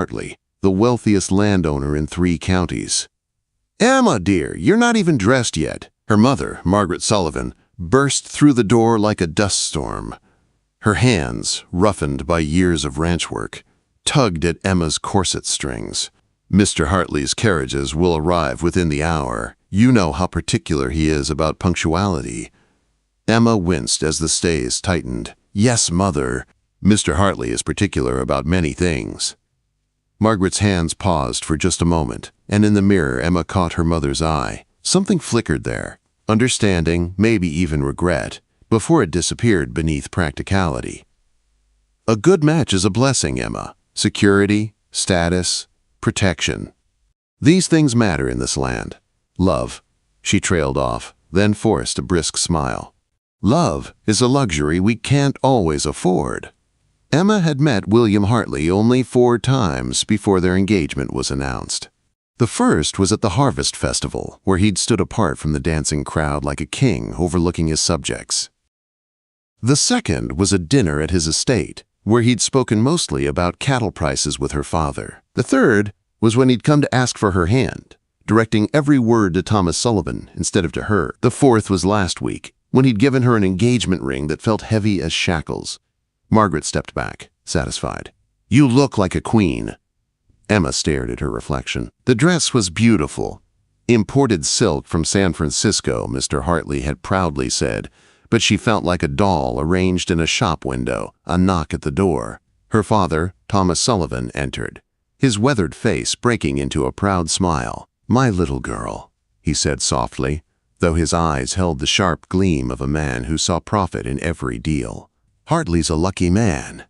Hartley, the wealthiest landowner in 3 counties. "Emma, dear, you're not even dressed yet." Her mother, Margaret Sullivan, burst through the door like a dust storm. Her hands, roughened by years of ranch work, tugged at Emma's corset strings. "Mr. Hartley's carriages will arrive within the hour. You know how particular he is about punctuality." Emma winced as the stays tightened. "Yes, Mother. Mr. Hartley is particular about many things." Margaret's hands paused for just a moment, and in the mirror Emma caught her mother's eye. Something flickered there, understanding, maybe even regret, before it disappeared beneath practicality. "A good match is a blessing, Emma. Security, status, protection. These things matter in this land. Love," she trailed off, then forced a brisk smile. "Love is a luxury we can't always afford." Emma had met William Hartley only 4 times before their engagement was announced. The first was at the Harvest Festival, where he'd stood apart from the dancing crowd like a king overlooking his subjects. The second was a dinner at his estate, where he'd spoken mostly about cattle prices with her father. The third was when he'd come to ask for her hand, directing every word to Thomas Sullivan instead of to her. The fourth was last week, when he'd given her an engagement ring that felt heavy as shackles. Margaret stepped back, satisfied. "You look like a queen." Emma stared at her reflection. The dress was beautiful. Imported silk from San Francisco, Mr. Hartley had proudly said, but she felt like a doll arranged in a shop window. A knock at the door. Her father, Thomas Sullivan, entered, his weathered face breaking into a proud smile. "My little girl," he said softly, though his eyes held the sharp gleam of a man who saw profit in every deal. "Hartley's a lucky man."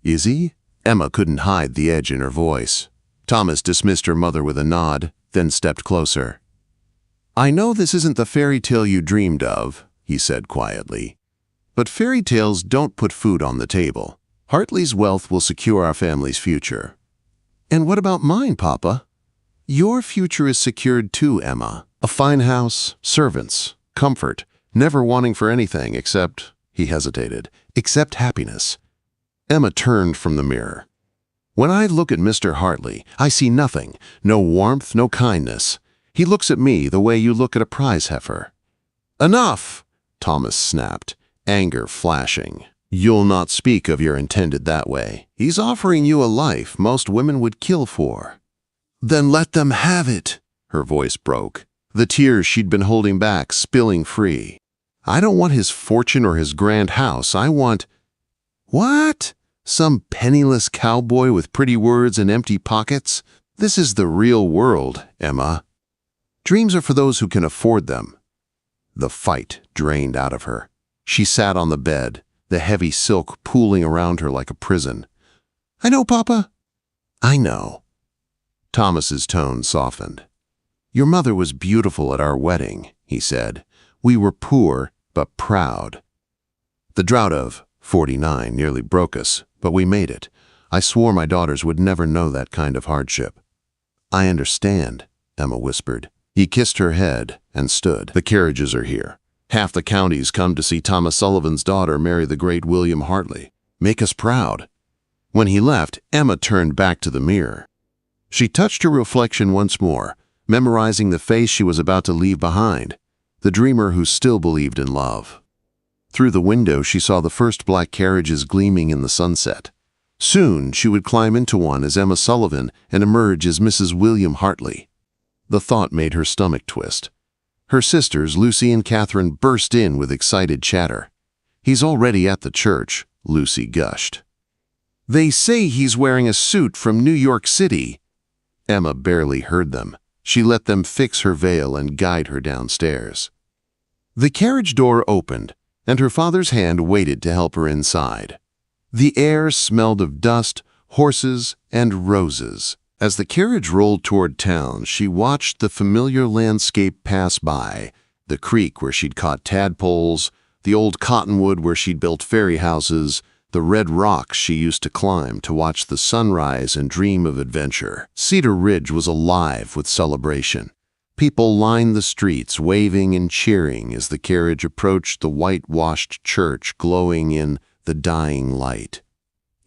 "Is he?" Emma couldn't hide the edge in her voice. Thomas dismissed her mother with a nod, then stepped closer. "I know this isn't the fairy tale you dreamed of," he said quietly, "but fairy tales don't put food on the table. Hartley's wealth will secure our family's future." "And what about mine, Papa?" "Your future is secured too, Emma. A fine house, servants, comfort, never wanting for anything except," he hesitated, "except happiness." Emma turned from the mirror. "When I look at Mr. Hartley, I see nothing, no warmth, no kindness. He looks at me the way you look at a prize heifer." "Enough!" Thomas snapped, anger flashing. "You'll not speak of your intended that way. He's offering you a life most women would kill for." "Then let them have it," her voice broke, the tears she'd been holding back spilling free. "I don't want his fortune or his grand house. I want—" "What? Some penniless cowboy with pretty words and empty pockets? This is the real world, Emma. Dreams are for those who can afford them." The fight drained out of her. She sat on the bed, the heavy silk pooling around her like a prison. "I know, Papa." "I know." Thomas's tone softened. "Your mother was beautiful at our wedding," he said. "We were poor, but proud. The drought of '49 nearly broke us, but we made it. I swore my daughters would never know that kind of hardship." "I understand," Emma whispered. He kissed her head and stood. "The carriages are here. Half the county's come to see Thomas Sullivan's daughter marry the great William Hartley. Make us proud." When he left, Emma turned back to the mirror. She touched her reflection once more, memorizing the face she was about to leave behind, the dreamer who still believed in love. Through the window, she saw the first black carriages gleaming in the sunset. Soon, she would climb into one as Emma Sullivan and emerge as Mrs. William Hartley. The thought made her stomach twist. Her sisters, Lucy and Catherine, burst in with excited chatter. "He's already at the church," Lucy gushed. "They say he's wearing a suit from New York City." Emma barely heard them. She let them fix her veil and guide her downstairs. The carriage door opened, and her father's hand waited to help her inside. The air smelled of dust, horses, and roses. As the carriage rolled toward town, she watched the familiar landscape pass by, the creek where she'd caught tadpoles, the old cottonwood where she'd built fairy houses, the red rocks she used to climb to watch the sunrise and dream of adventure. Cedar Ridge was alive with celebration. People lined the streets, waving and cheering as the carriage approached the whitewashed church glowing in the dying light.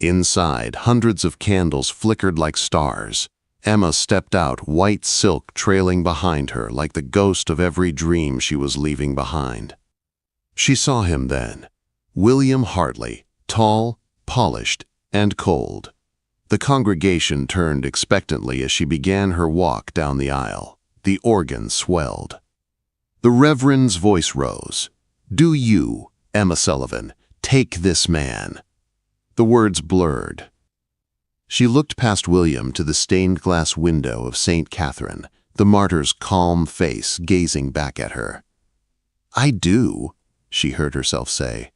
Inside, hundreds of candles flickered like stars. Emma stepped out, white silk trailing behind her like the ghost of every dream she was leaving behind. She saw him then. William Hartley, tall, polished, and cold. The congregation turned expectantly as she began her walk down the aisle. The organ swelled. The Reverend's voice rose. "Do you, Emma Sullivan, take this man?" The words blurred. She looked past William to the stained glass window of St. Catherine, the martyr's calm face gazing back at her. "I do," she heard herself say.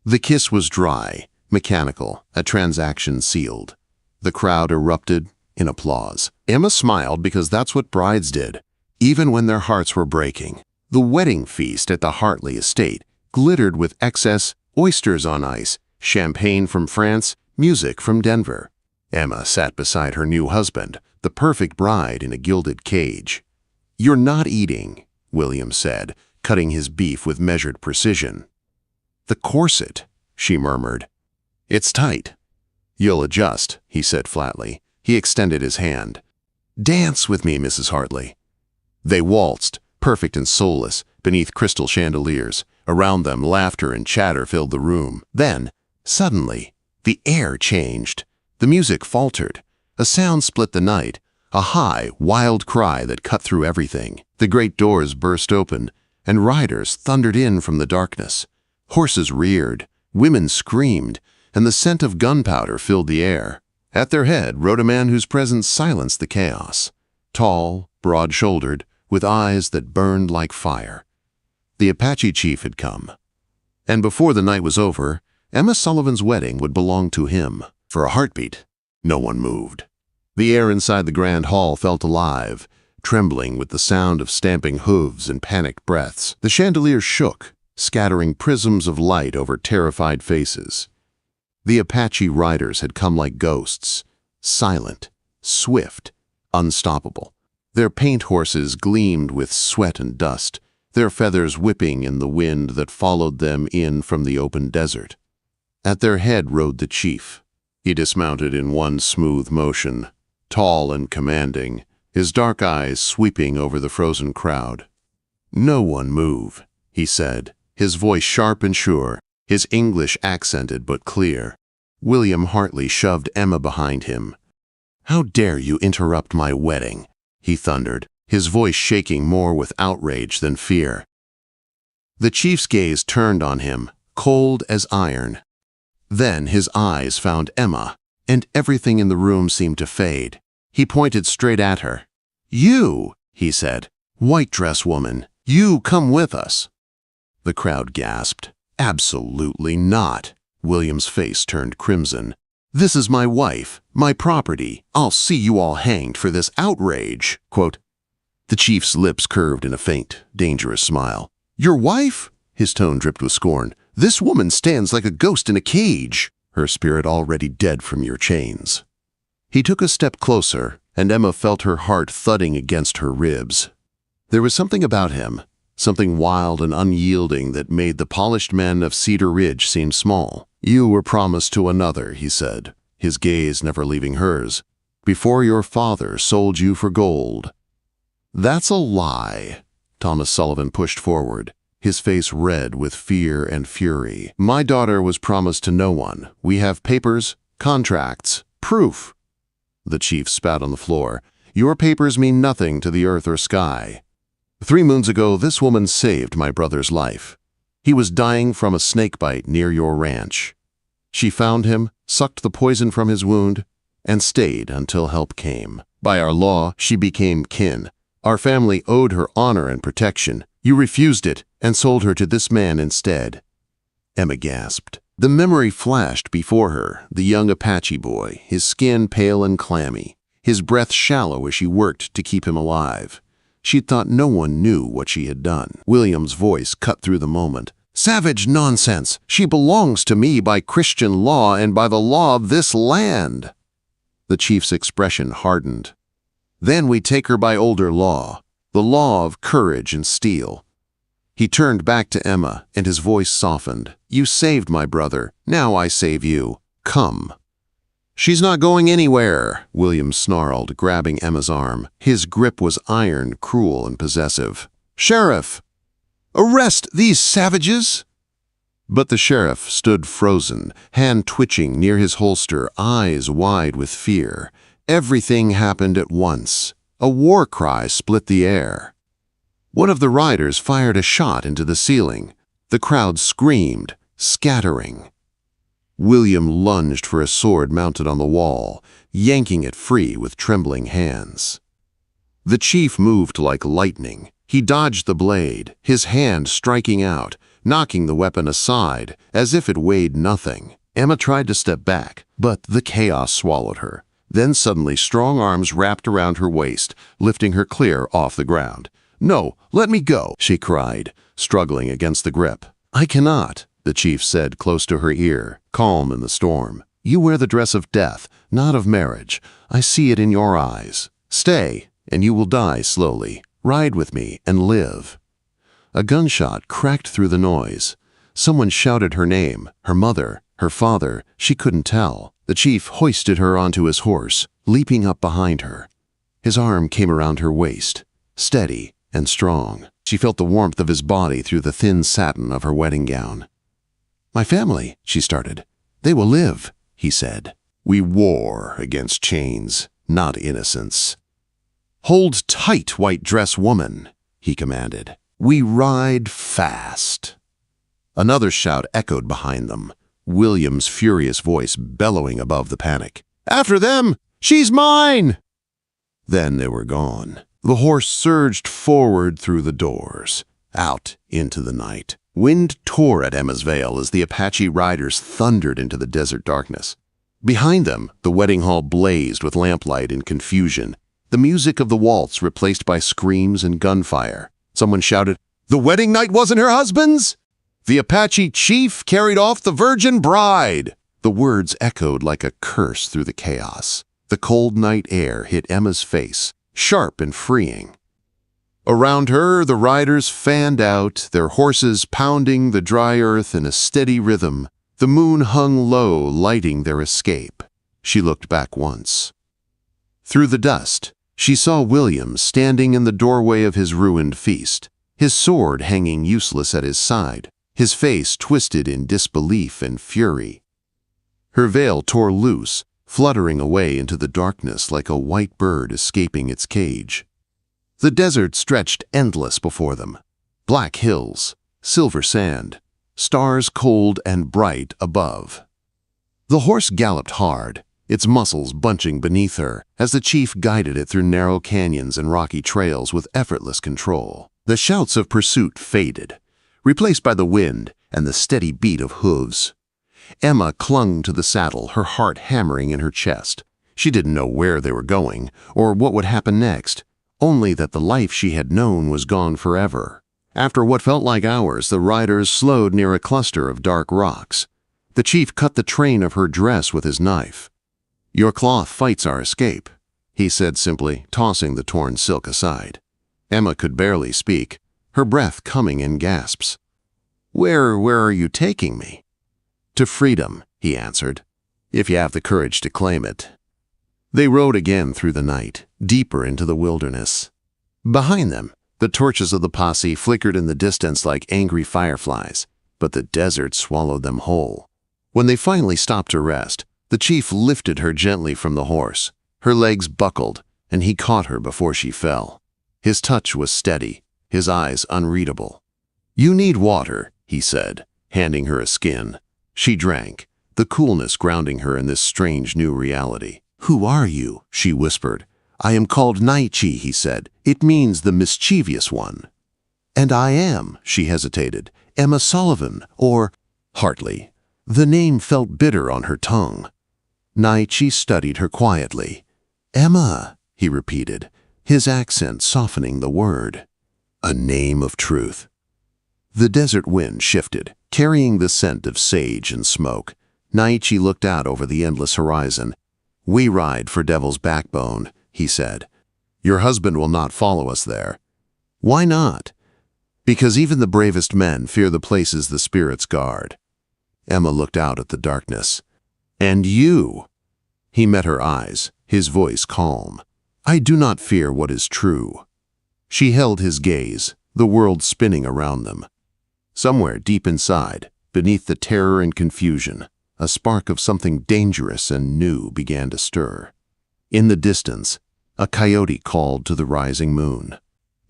The kiss was dry, mechanical, a transaction sealed. The crowd erupted in applause. Emma smiled because that's what brides did, even when their hearts were breaking. The wedding feast at the Hartley estate glittered with excess, oysters on ice, champagne from France, music from Denver. Emma sat beside her new husband, the perfect bride in a gilded cage. "You're not eating," William said, cutting his beef with measured precision. "The corset," she murmured. "It's tight." "You'll adjust," he said flatly. He extended his hand. "Dance with me, Mrs. Hartley." They waltzed, perfect and soulless, beneath crystal chandeliers. Around them, laughter and chatter filled the room. Then, suddenly, the air changed. The music faltered. A sound split the night, a high, wild cry that cut through everything. The great doors burst open, and riders thundered in from the darkness. Horses reared, women screamed, and the scent of gunpowder filled the air. At their head rode a man whose presence silenced the chaos. Tall, broad-shouldered, with eyes that burned like fire. The Apache chief had come. And before the night was over, Emma Sullivan's wedding would belong to him. For a heartbeat, no one moved. The air inside the grand hall felt alive, trembling with the sound of stamping hooves and panicked breaths. The chandeliers shook, scattering prisms of light over terrified faces. The Apache riders had come like ghosts, silent, swift, unstoppable. Their paint horses gleamed with sweat and dust, their feathers whipping in the wind that followed them in from the open desert. At their head rode the chief. He dismounted in one smooth motion, tall and commanding, his dark eyes sweeping over the frozen crowd. "No one move," he said, his voice sharp and sure, his English accented but clear. William Hartley shoved Emma behind him. "How dare you interrupt my wedding?" he thundered, his voice shaking more with outrage than fear. The chief's gaze turned on him, cold as iron. Then his eyes found Emma, and everything in the room seemed to fade. He pointed straight at her. "You," he said, "white dress woman, you come with us." The crowd gasped. "Absolutely not." William's face turned crimson. "This is my wife, my property. I'll see you all hanged for this outrage." Quote. The chief's lips curved in a faint, dangerous smile. "Your wife?" His tone dripped with scorn. "This woman stands like a ghost in a cage, her spirit already dead from your chains." He took a step closer, and Emma felt her heart thudding against her ribs. There was something about him, something wild and unyielding that made the polished men of Cedar Ridge seem small. "You were promised to another," he said, his gaze never leaving hers, "before your father sold you for gold." "That's a lie," Thomas Sullivan pushed forward, his face red with fear and fury. "My daughter was promised to no one. We have papers, contracts, proof." The chief spat on the floor. "Your papers mean nothing to the earth or sky. 3 moons ago, this woman saved my brother's life. He was dying from a snake bite near your ranch. She found him, sucked the poison from his wound, and stayed until help came. By our law, she became kin. Our family owed her honor and protection. You refused it and sold her to this man instead." Emma gasped. The memory flashed before her, the young Apache boy, his skin pale and clammy, his breath shallow as she worked to keep him alive. She thought no one knew what she had done. William's voice cut through the moment. "Savage nonsense! She belongs to me by Christian law and by the law of this land." The chief's expression hardened. "Then we take her by older law, the law of courage and steel." He turned back to Emma, and his voice softened. "You saved my brother. Now I save you. Come." "She's not going anywhere," William snarled, grabbing Emma's arm. His grip was iron, cruel, and possessive. "Sheriff! Arrest these savages!" But the sheriff stood frozen, hand twitching near his holster, eyes wide with fear. Everything happened at once. A war cry split the air. One of the riders fired a shot into the ceiling. The crowd screamed, scattering. William lunged for a sword mounted on the wall, yanking it free with trembling hands. The chief moved like lightning. He dodged the blade, his hand striking out, knocking the weapon aside as if it weighed nothing. Emma tried to step back, but the chaos swallowed her. Then suddenly strong arms wrapped around her waist, lifting her clear off the ground. "No, let me go," she cried, struggling against the grip. "I cannot," the chief said close to her ear, calm in the storm. "You wear the dress of death, not of marriage. I see it in your eyes. Stay, and you will die slowly. Ride with me and live." A gunshot cracked through the noise. Someone shouted her name, her mother, her father, she couldn't tell. The chief hoisted her onto his horse, leaping up behind her. His arm came around her waist, steady and strong. She felt the warmth of his body through the thin satin of her wedding gown. "My family," she started. "They will live," he said. "We war against chains, not innocence." "Hold tight, white dress woman," he commanded. "We ride fast." Another shout echoed behind them, William's furious voice bellowing above the panic. "After them! She's mine!" Then they were gone. The horse surged forward through the doors, out into the night. Wind tore at Emma's veil as the Apache riders thundered into the desert darkness. Behind them, the wedding hall blazed with lamplight and confusion, the music of the waltz replaced by screams and gunfire. Someone shouted, "The wedding night wasn't her husband's? The Apache chief carried off the virgin bride!" The words echoed like a curse through the chaos. The cold night air hit Emma's face, sharp and freeing. Around her, the riders fanned out, their horses pounding the dry earth in a steady rhythm. The moon hung low, lighting their escape. She looked back once. Through the dust, she saw William standing in the doorway of his ruined feast, his sword hanging useless at his side, his face twisted in disbelief and fury. Her veil tore loose, fluttering away into the darkness like a white bird escaping its cage. The desert stretched endless before them. Black hills, silver sand, stars cold and bright above. The horse galloped hard, its muscles bunching beneath her, as the chief guided it through narrow canyons and rocky trails with effortless control. The shouts of pursuit faded, replaced by the wind and the steady beat of hooves. Emma clung to the saddle, her heart hammering in her chest. She didn't know where they were going, or what would happen next, only that the life she had known was gone forever. After what felt like hours, the riders slowed near a cluster of dark rocks. The chief cut the train of her dress with his knife. "Your cloth fights our escape," he said simply, tossing the torn silk aside. Emma could barely speak, her breath coming in gasps. Where are you taking me?" "To freedom," he answered, "if you have the courage to claim it." They rode again through the night, deeper into the wilderness. Behind them, the torches of the posse flickered in the distance like angry fireflies, but the desert swallowed them whole. When they finally stopped to rest, the chief lifted her gently from the horse. Her legs buckled, and he caught her before she fell. His touch was steady, his eyes unreadable. "You need water," he said, handing her a skin. She drank, the coolness grounding her in this strange new reality. "Who are you?" she whispered. "I am called Naichi," he said. "It means the mischievous one." "And I am," she hesitated, "Emma Sullivan, or Hartley." The name felt bitter on her tongue. Naichi studied her quietly. "Emma," he repeated, his accent softening the word. A name of truth. The desert wind shifted, carrying the scent of sage and smoke. Naichi looked out over the endless horizon. "We ride for Devil's Backbone," he said. "Your husband will not follow us there." "Why not?" "Because even the bravest men fear the places the spirits guard." Emma looked out at the darkness. And you." He met her eyes, his voice calm. "I do not fear what is true." She held his gaze, the world spinning around them. Somewhere deep inside, beneath the terror and confusion, a spark of something dangerous and new began to stir. In the distance, a coyote called to the rising moon.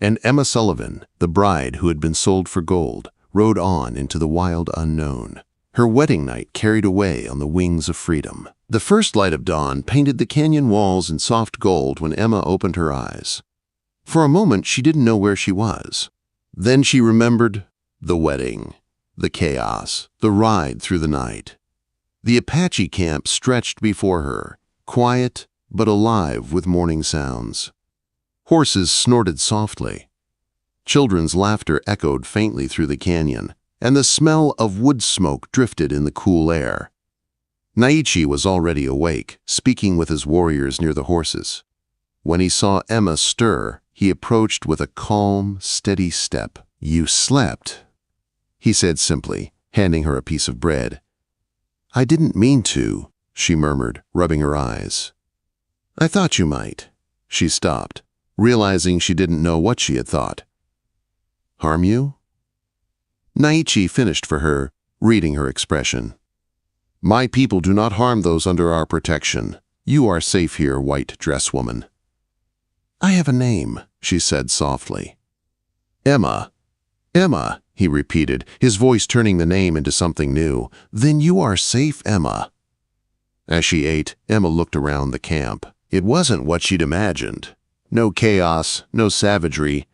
And Emma Sullivan, the bride who had been sold for gold, rode on into the wild unknown, her wedding night carried away on the wings of freedom. The first light of dawn painted the canyon walls in soft gold when Emma opened her eyes. For a moment, she didn't know where she was. Then she remembered the wedding, the chaos, the ride through the night. The Apache camp stretched before her, quiet but alive with morning sounds. Horses snorted softly. Children's laughter echoed faintly through the canyon, and the smell of wood smoke drifted in the cool air. Naichi was already awake, speaking with his warriors near the horses. When he saw Emma stir, he approached with a calm, steady step. "You slept," he said simply, handing her a piece of bread. "I didn't mean to," she murmured, rubbing her eyes. "I thought you might." She stopped, realizing she didn't know what she had thought. "Harm you?" Naichi finished for her, reading her expression. "My people do not harm those under our protection. You are safe here, white dress woman." "I have a name," she said softly. "Emma." "Emma," he repeated, his voice turning the name into something new. "Then you are safe, Emma." As she ate, Emma looked around the camp. It wasn't what she'd imagined. No chaos, no savagery.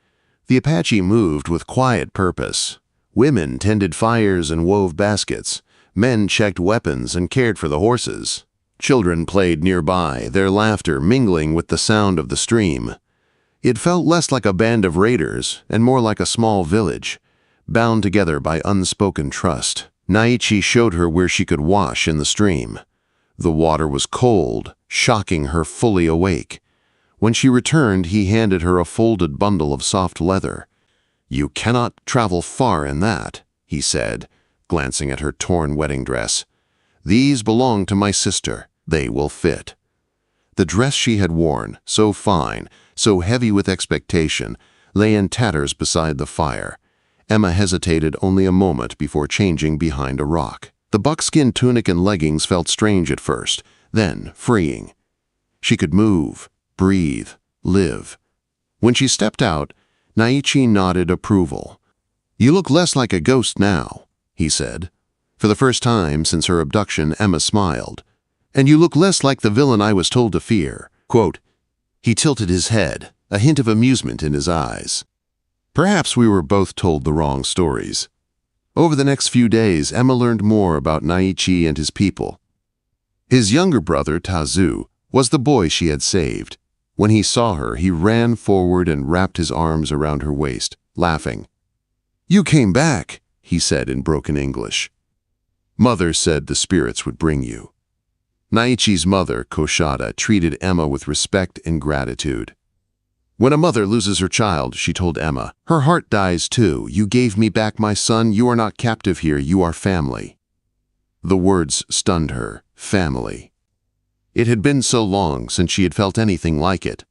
The Apache moved with quiet purpose. Women tended fires and wove baskets. Men checked weapons and cared for the horses. Children played nearby, their laughter mingling with the sound of the stream. It felt less like a band of raiders and more like a small village, bound together by unspoken trust. Naichi showed her where she could wash in the stream. The water was cold, shocking her fully awake. When she returned, he handed her a folded bundle of soft leather. "You cannot travel far in that," he said, glancing at her torn wedding dress. "These belong to my sister. They will fit." The dress she had worn, so fine, so heavy with expectation, lay in tatters beside the fire. Emma hesitated only a moment before changing behind a rock. The buckskin tunic and leggings felt strange at first, then freeing. She could move, breathe, live. When she stepped out, Naichi nodded approval. "You look less like a ghost now," he said. For the first time since her abduction, Emma smiled. "And you look less like the villain I was told to fear." Quote, he tilted his head, a hint of amusement in his eyes. "Perhaps we were both told the wrong stories." Over the next few days, Emma learned more about Naichi and his people. His younger brother, Tazu, was the boy she had saved. When he saw her, he ran forward and wrapped his arms around her waist, laughing. "You came back," he said in broken English. "Mother said the spirits would bring you." Naichi's mother, Koshada, treated Emma with respect and gratitude. "When a mother loses her child," she told Emma, "her heart dies too. You gave me back my son. You are not captive here. You are family." The words stunned her. Family. It had been so long since she had felt anything like it.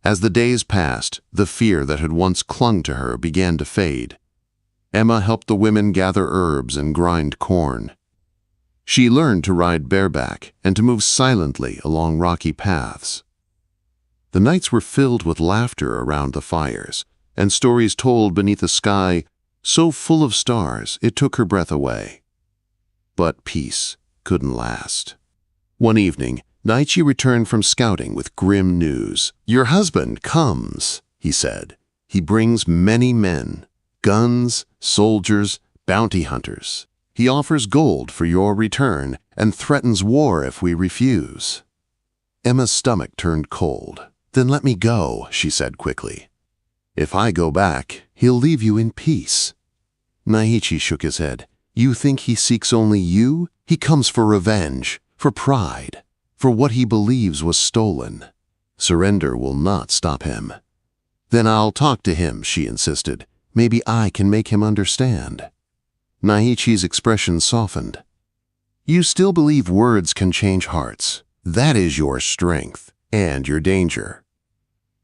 As the days passed, the fear that had once clung to her began to fade. Emma helped the women gather herbs and grind corn. She learned to ride bareback and to move silently along rocky paths. The nights were filled with laughter around the fires, and stories told beneath a sky so full of stars it took her breath away. But peace couldn't last. One evening, Naichi returned from scouting with grim news. "Your husband comes," he said. "He brings many men, guns, soldiers, bounty hunters. He offers gold for your return and threatens war if we refuse." Emma's stomach turned cold. "Then let me go," she said quickly. "If I go back, he'll leave you in peace." Naichi shook his head. "You think he seeks only you? He comes for revenge, for pride, for what he believes was stolen. Surrender will not stop him." "Then I'll talk to him," she insisted. "Maybe I can make him understand." Naichi's expression softened. You still believe words can change hearts. That is your strength and your danger.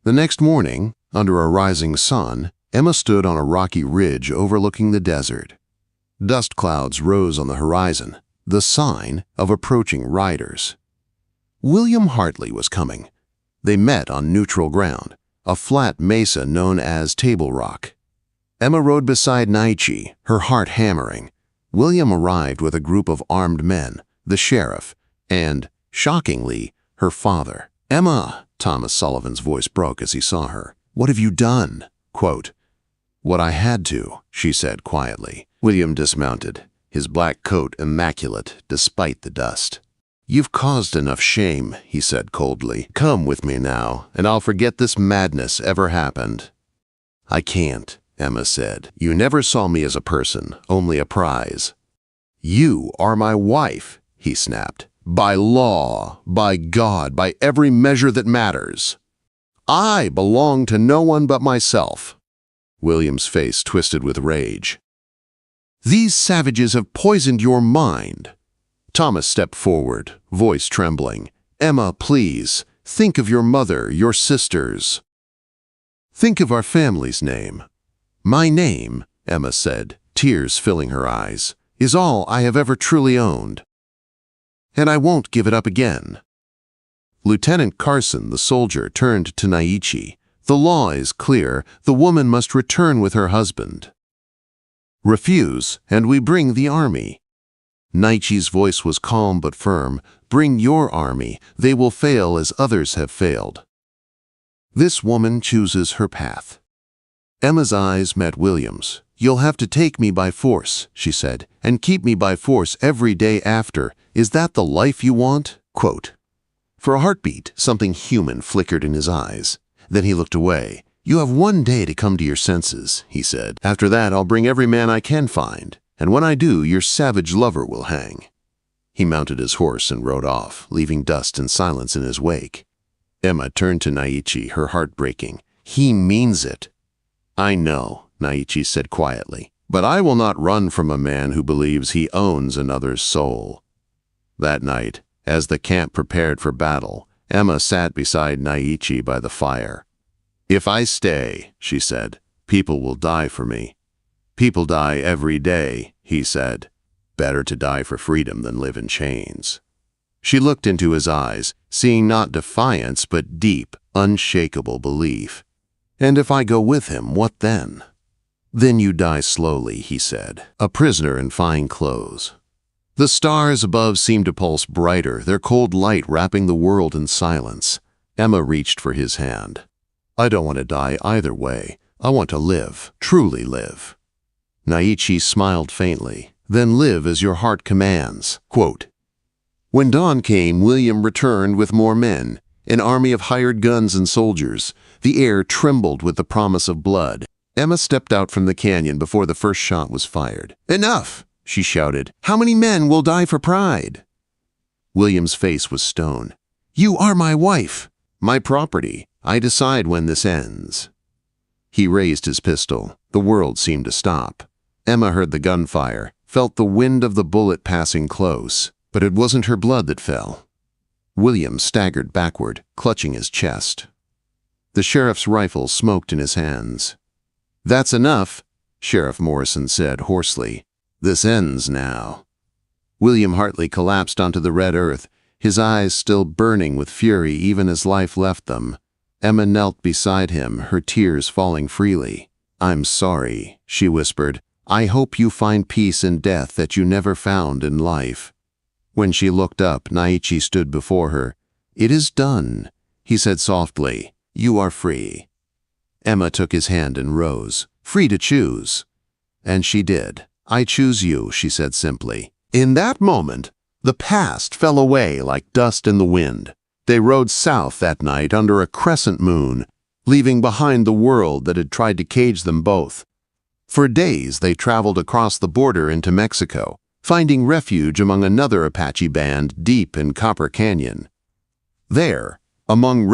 The next morning, under a rising sun, Emma stood on a rocky ridge overlooking the desert. Dust clouds rose on the horizon, the sign of approaching riders. William Hartley was coming. They met on neutral ground, a flat mesa known as Table Rock. Emma rode beside Naichi, her heart hammering. William arrived with a group of armed men, the sheriff, and, shockingly, her father. "Emma," Thomas Sullivan's voice broke as he saw her. "What have you done?" Quote, "What I had to," she said quietly. William dismounted, his black coat immaculate despite the dust. "You've caused enough shame," he said coldly. "Come with me now, and I'll forget this madness ever happened." "I can't," Emma said. "You never saw me as a person, only a prize." "You are my wife," he snapped. "By law, by God, by every measure that matters. I belong to no one but myself." William's face twisted with rage. "These savages have poisoned your mind." Thomas stepped forward, voice trembling. "Emma, please, think of your mother, your sisters. Think of our family's name." "My name," Emma said, tears filling her eyes, "is all I have ever truly owned. And I won't give it up again." Lieutenant Carson, the soldier, turned to Naichi. "The law is clear. The woman must return with her husband. Refuse, and we bring the army." Naichi's voice was calm but firm. "Bring your army. They will fail as others have failed. This woman chooses her path." Emma's eyes met William's. "You'll have to take me by force," she said, "and keep me by force every day after. Is that the life you want?" Quote. For a heartbeat, something human flickered in his eyes. Then he looked away. "You have one day to come to your senses," he said. "After that, I'll bring every man I can find, and when I do, your savage lover will hang." He mounted his horse and rode off, leaving dust and silence in his wake. Emma turned to Naichi, her heart breaking. "He means it." "I know," Naichi said quietly, "but I will not run from a man who believes he owns another's soul." That night, as the camp prepared for battle, Emma sat beside Naichi by the fire. "If I stay," she said, "people will die for me." "People die every day," he said. "Better to die for freedom than live in chains." She looked into his eyes, seeing not defiance but deep, unshakable belief. "And if I go with him, what then?" "Then you die slowly," he said, "a prisoner in fine clothes." The stars above seemed to pulse brighter, their cold light wrapping the world in silence. Emma reached for his hand. "I don't want to die either way. I want to live, truly live." Naichi smiled faintly. "Then live as your heart commands." Quote, When dawn came, William returned with more men, an army of hired guns and soldiers. The air trembled with the promise of blood. Emma stepped out from the canyon before the first shot was fired. "Enough!" she shouted. "How many men will die for pride?" William's face was stone. "You are my wife, my property. I decide when this ends." He raised his pistol. The world seemed to stop. Emma heard the gunfire, felt the wind of the bullet passing close, but it wasn't her blood that fell. William staggered backward, clutching his chest. The sheriff's rifle smoked in his hands. "That's enough," Sheriff Morrison said hoarsely. "This ends now." William Hartley collapsed onto the red earth, his eyes still burning with fury even as life left them. Emma knelt beside him, her tears falling freely. "I'm sorry," she whispered. "I hope you find peace in death that you never found in life." When she looked up, Naichi stood before her. "It is done," he said softly. "You are free." Emma took his hand and rose, free to choose. And she did. "I choose you," she said simply. In that moment, the past fell away like dust in the wind. They rode south that night under a crescent moon, leaving behind the world that had tried to cage them both. For days they traveled across the border into Mexico, finding refuge among another Apache band deep in Copper Canyon. There, among